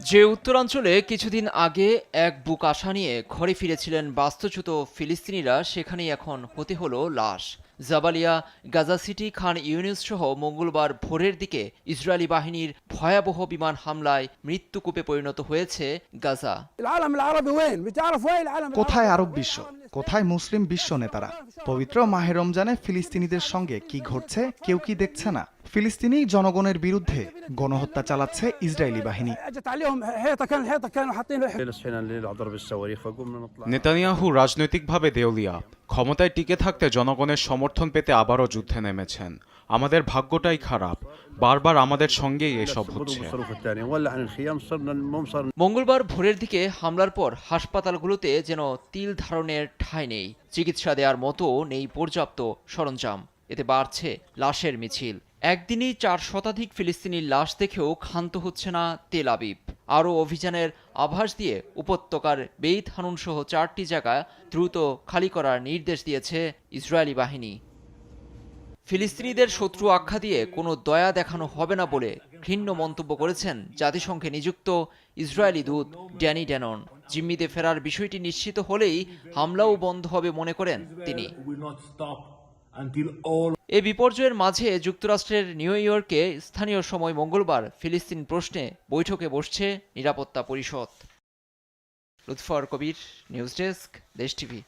যে উত্তরাঞ্চলে কিছুদিন আগে এক বুক আশা নিয়ে ঘরে ফিরেছিলেন বাস্তুচ্যুত ফিলিস্তিনিরা, সেখানেই এখন হতে হলো লাশ। জাবালিয়া, গাজা সিটি, খান ইউনিস সহ মঙ্গলবার ভোরের দিকে ইসরায়েলি বাহিনীর ভয়াবহ বিমান হামলায় মৃত্যুকূপে পরিণত হয়েছে গাজা। কোথায় আরব বিশ্ব, কোথায় মুসলিম বিশ্ব নেতারা? পবিত্র মাহে রমজানে ফিলিস্তিনিদের সঙ্গে কি ঘটছে কেউ কি দেখছে না? ফিলিস্তিনি জনগণের বিরুদ্ধে গণহত্যা চালাচ্ছে ইসরায়েলি বাহিনী। নেতানিয়াহু রাজনৈতিকভাবে দেউলিয়া, ক্ষমতায় টিকে থাকতে জনগণের সমর্থন পেতে আবারও যুদ্ধে নেমেছেন। আমাদের ভাগ্যটাই খারাপ, বারবার আমাদের সঙ্গেই এসব হচ্ছে। মঙ্গলবার ভোরের দিকে হামলার পর হাসপাতালগুলোতে যেন তিল ধারণের ঠাঁই নেই, চিকিৎসা দেওয়ার মতো নেই পর্যাপ্ত সরঞ্জাম। এতে বাড়ছে লাশের মিছিল। একদিনই 4 শতাধিক ফিলিস্তিনির লাশ দেখেও ক্ষান্ত হচ্ছে না তেল আবিব। আরও অভিযানের আভাস দিয়ে উপত্যকার বেইত হানুন সহ 4টি জায়গা দ্রুত খালি করার নির্দেশ দিয়েছে ইসরায়েলি বাহিনী। ফিলিস্তিনিদের শত্রু আখ্যা দিয়ে কোনো দয়া দেখানো হবে না বলে ঘৃণ্য মন্তব্য করেছেন জাতিসংঘে নিযুক্ত ইসরায়েলি দূত ড্যানি ড্যানন। জিম্মিতে ফেরার বিষয়টি নিশ্চিত হলেই হামলাও বন্ধ হবে মনে করেন তিনি। এ বিপর্যয়ের মাঝে যুক্তরাষ্ট্রের নিউ ইয়র্কে স্থানীয় সময় মঙ্গলবার ফিলিস্তিন প্রশ্নে বৈঠকে বসছে নিরাপত্তা পরিষদ। লুৎফর কবির, নিউজ ডেস্ক, দেশ টিভি।